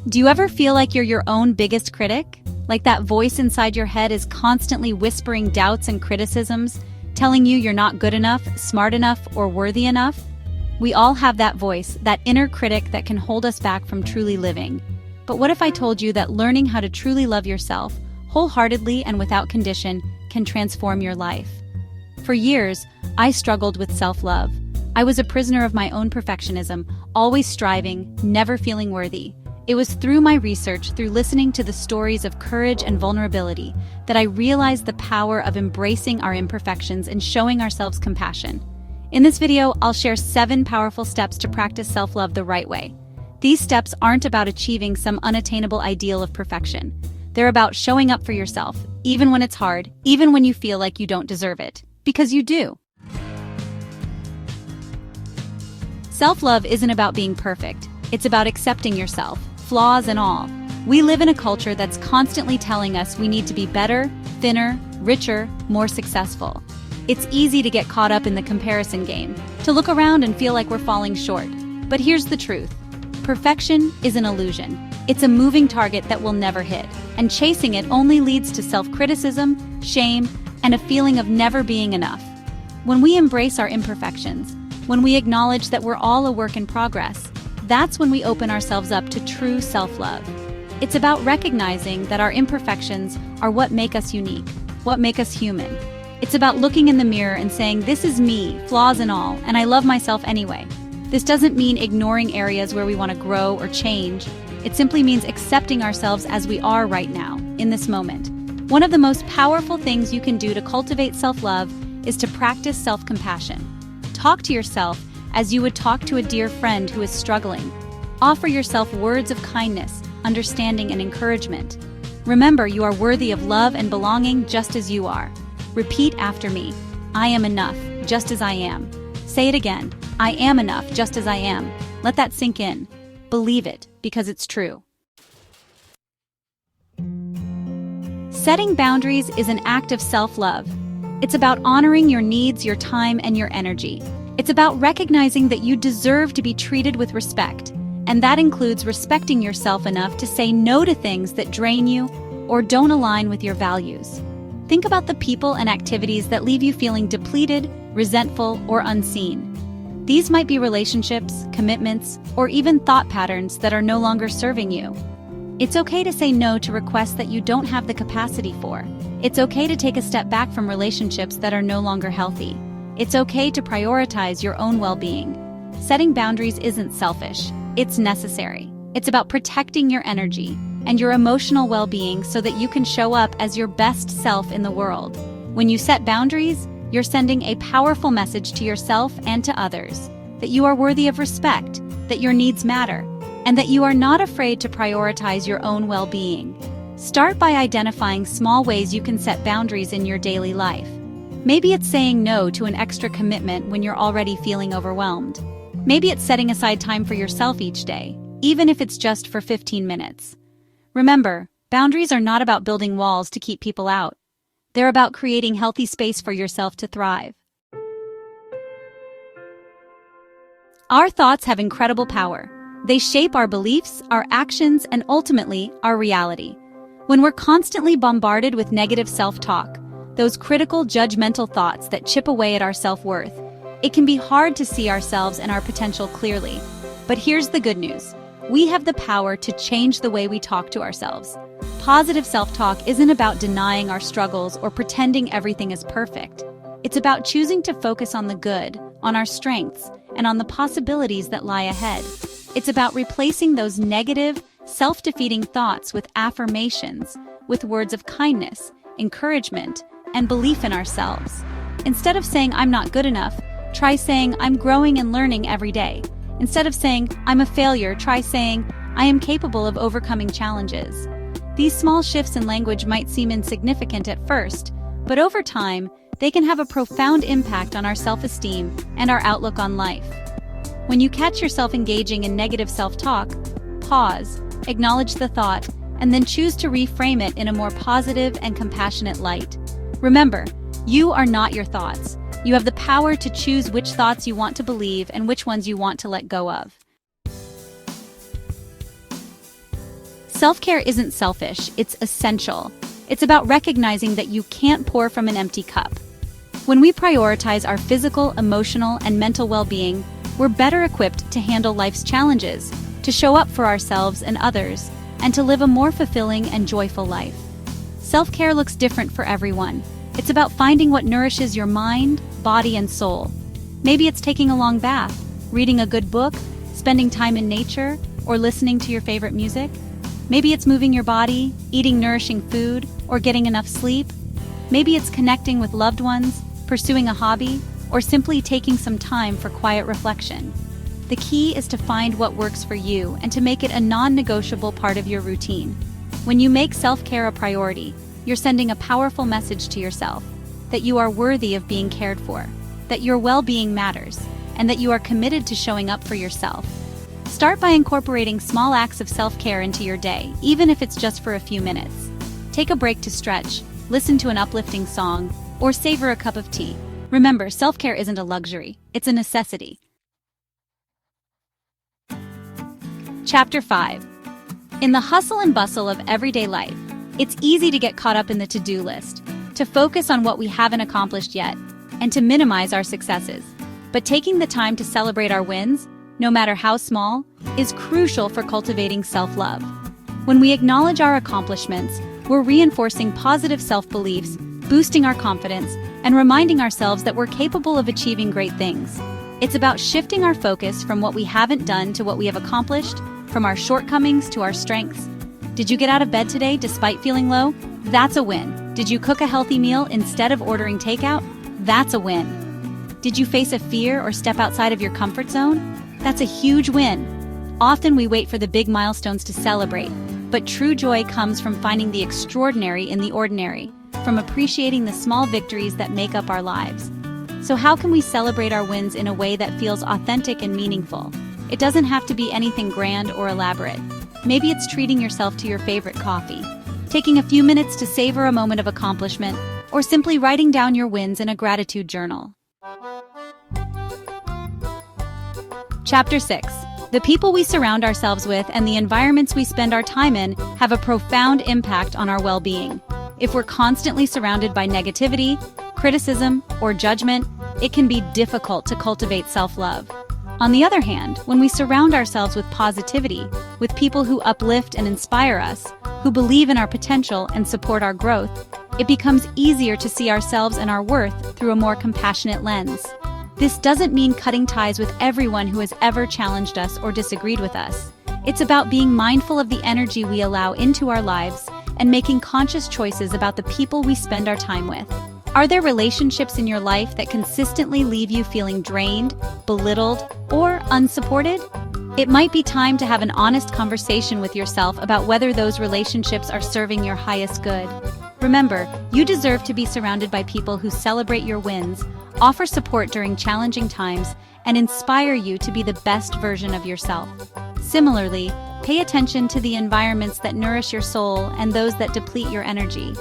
Do you ever feel like you're your own biggest critic? Like that voice inside your head is constantly whispering doubts and criticisms, telling you you're not good enough, smart enough, or worthy enough? We all have that voice, that inner critic that can hold us back from truly living. But what if I told you that learning how to truly love yourself, wholeheartedly and without condition, can transform your life? For years, I struggled with self-love. I was a prisoner of my own perfectionism, always striving, never feeling worthy. It was through my research, through listening to the stories of courage and vulnerability, that I realized the power of embracing our imperfections and showing ourselves compassion. In this video, I'll share 7 powerful steps to practice self-love the right way. These steps aren't about achieving some unattainable ideal of perfection. They're about showing up for yourself, even when it's hard, even when you feel like you don't deserve it. Because you do. Self-love isn't about being perfect. It's about accepting yourself, flaws and all. We live in a culture that's constantly telling us we need to be better, thinner, richer, more successful. It's easy to get caught up in the comparison game, to look around and feel like we're falling short. But here's the truth. Perfection is an illusion. It's a moving target that we'll never hit, and chasing it only leads to self-criticism, shame, and a feeling of never being enough. When we embrace our imperfections, when we acknowledge that we're all a work in progress, that's when we open ourselves up to true self-love. It's about recognizing that our imperfections are what make us unique, what make us human. It's about looking in the mirror and saying, this is me, flaws and all, and I love myself anyway. This doesn't mean ignoring areas where we want to grow or change. It simply means accepting ourselves as we are right now, in this moment. One of the most powerful things you can do to cultivate self-love is to practice self-compassion. Talk to yourself as you would talk to a dear friend who is struggling. Offer yourself words of kindness, understanding, and encouragement. Remember, you are worthy of love and belonging just as you are. Repeat after me. I am enough, just as I am. Say it again. I am enough, just as I am. Let that sink in. Believe it, because it's true. Setting boundaries is an act of self-love. It's about honoring your needs, your time, and your energy. It's about recognizing that you deserve to be treated with respect, and that includes respecting yourself enough to say no to things that drain you or don't align with your values. Think about the people and activities that leave you feeling depleted, resentful, or unseen. These might be relationships, commitments, or even thought patterns that are no longer serving you. It's okay to say no to requests that you don't have the capacity for. It's okay to take a step back from relationships that are no longer healthy. It's okay to prioritize your own well-being. Setting boundaries isn't selfish. It's necessary. It's about protecting your energy and your emotional well-being so that you can show up as your best self in the world. When you set boundaries, you're sending a powerful message to yourself and to others, that you are worthy of respect, that your needs matter, and that you are not afraid to prioritize your own well-being. Start by identifying small ways you can set boundaries in your daily life. Maybe it's saying no to an extra commitment when you're already feeling overwhelmed. Maybe it's setting aside time for yourself each day, even if it's just for 15 minutes. Remember, boundaries are not about building walls to keep people out. They're about creating healthy space for yourself to thrive. Our thoughts have incredible power. They shape our beliefs, our actions, and ultimately, our reality. When we're constantly bombarded with negative self-talk, those critical, judgmental thoughts that chip away at our self-worth, it can be hard to see ourselves and our potential clearly. But here's the good news. We have the power to change the way we talk to ourselves. Positive self-talk isn't about denying our struggles or pretending everything is perfect. It's about choosing to focus on the good, on our strengths, and on the possibilities that lie ahead. It's about replacing those negative, self-defeating thoughts with affirmations, with words of kindness, encouragement, and belief in ourselves. Instead of saying, I'm not good enough, try saying, I'm growing and learning every day. Instead of saying, I'm a failure, try saying, I am capable of overcoming challenges. These small shifts in language might seem insignificant at first, but over time, they can have a profound impact on our self-esteem and our outlook on life. When you catch yourself engaging in negative self-talk, pause, acknowledge the thought, and then choose to reframe it in a more positive and compassionate light. Remember, you are not your thoughts. You have the power to choose which thoughts you want to believe and which ones you want to let go of. Self-care isn't selfish, it's essential. It's about recognizing that you can't pour from an empty cup. When we prioritize our physical, emotional, and mental well-being, we're better equipped to handle life's challenges, to show up for ourselves and others, and to live a more fulfilling and joyful life. Self-care looks different for everyone. It's about finding what nourishes your mind, body, and soul. Maybe it's taking a long bath, reading a good book, spending time in nature, or listening to your favorite music. Maybe it's moving your body, eating nourishing food, or getting enough sleep. Maybe it's connecting with loved ones, pursuing a hobby, or simply taking some time for quiet reflection. The key is to find what works for you and to make it a non-negotiable part of your routine. When you make self-care a priority, you're sending a powerful message to yourself that you are worthy of being cared for, that your well-being matters, and that you are committed to showing up for yourself. Start by incorporating small acts of self-care into your day, even if it's just for a few minutes. Take a break to stretch, listen to an uplifting song, or savor a cup of tea. Remember, self-care isn't a luxury, it's a necessity. Chapter 5. In the hustle and bustle of everyday life, it's easy to get caught up in the to-do list, to focus on what we haven't accomplished yet, and to minimize our successes. But taking the time to celebrate our wins, no matter how small, is crucial for cultivating self-love. When we acknowledge our accomplishments, we're reinforcing positive self-beliefs, boosting our confidence, and reminding ourselves that we're capable of achieving great things. It's about shifting our focus from what we haven't done to what we have accomplished, from our shortcomings to our strengths. Did you get out of bed today despite feeling low? That's a win. Did you cook a healthy meal instead of ordering takeout? That's a win. Did you face a fear or step outside of your comfort zone? That's a huge win. Often we wait for the big milestones to celebrate, but true joy comes from finding the extraordinary in the ordinary, from appreciating the small victories that make up our lives. So how can we celebrate our wins in a way that feels authentic and meaningful? It doesn't have to be anything grand or elaborate. Maybe it's treating yourself to your favorite coffee, taking a few minutes to savor a moment of accomplishment, or simply writing down your wins in a gratitude journal. Chapter 6. The people we surround ourselves with and the environments we spend our time in have a profound impact on our well-being. If we're constantly surrounded by negativity, criticism, or judgment, it can be difficult to cultivate self-love. On the other hand, when we surround ourselves with positivity, with people who uplift and inspire us, who believe in our potential and support our growth, it becomes easier to see ourselves and our worth through a more compassionate lens. This doesn't mean cutting ties with everyone who has ever challenged us or disagreed with us. It's about being mindful of the energy we allow into our lives and making conscious choices about the people we spend our time with. Are there relationships in your life that consistently leave you feeling drained, belittled, or unsupported? It might be time to have an honest conversation with yourself about whether those relationships are serving your highest good. Remember, you deserve to be surrounded by people who celebrate your wins, offer support during challenging times, and inspire you to be the best version of yourself. Similarly, pay attention to the environments that nourish your soul and those that deplete your energy.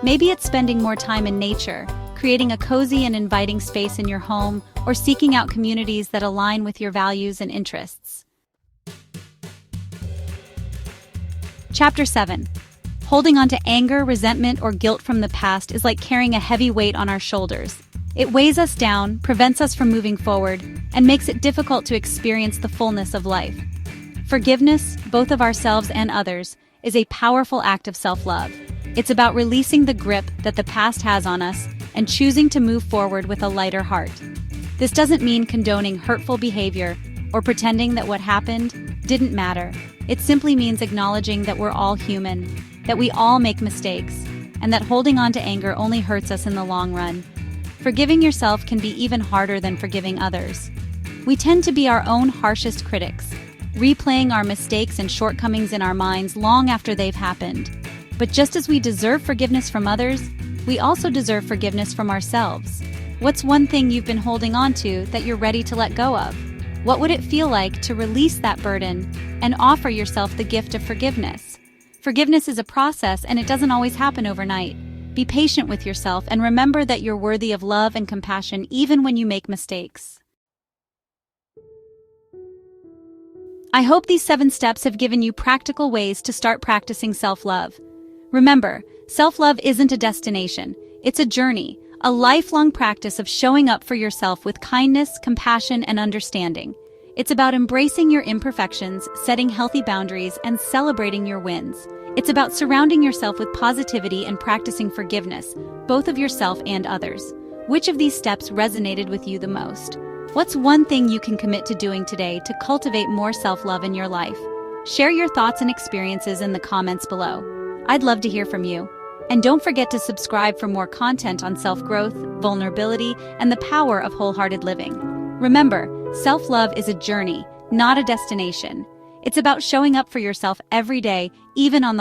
Maybe it's spending more time in nature, creating a cozy and inviting space in your home, or seeking out communities that align with your values and interests. Chapter 7. Holding on to anger, resentment, or guilt from the past is like carrying a heavy weight on our shoulders. It weighs us down, prevents us from moving forward, and makes it difficult to experience the fullness of life. Forgiveness, both of ourselves and others, is a powerful act of self-love. It's about releasing the grip that the past has on us and choosing to move forward with a lighter heart. This doesn't mean condoning hurtful behavior or pretending that what happened didn't matter. It simply means acknowledging that we're all human, that we all make mistakes, and that holding on to anger only hurts us in the long run. Forgiving yourself can be even harder than forgiving others. We tend to be our own harshest critics, replaying our mistakes and shortcomings in our minds long after they've happened. But just as we deserve forgiveness from others, we also deserve forgiveness from ourselves. What's one thing you've been holding on to that you're ready to let go of? What would it feel like to release that burden and offer yourself the gift of forgiveness? Forgiveness is a process, and it doesn't always happen overnight. Be patient with yourself and remember that you're worthy of love and compassion even when you make mistakes. I hope these 7 steps have given you practical ways to start practicing self-love. Remember, self-love isn't a destination, it's a journey, a lifelong practice of showing up for yourself with kindness, compassion, and understanding. It's about embracing your imperfections, setting healthy boundaries, and celebrating your wins. It's about surrounding yourself with positivity and practicing forgiveness, both of yourself and others. Which of these steps resonated with you the most? What's one thing you can commit to doing today to cultivate more self-love in your life? Share your thoughts and experiences in the comments below. I'd love to hear from you. And don't forget to subscribe for more content on self-growth, vulnerability, and the power of wholehearted living. Remember, self-love is a journey, not a destination. It's about showing up for yourself every day, even on the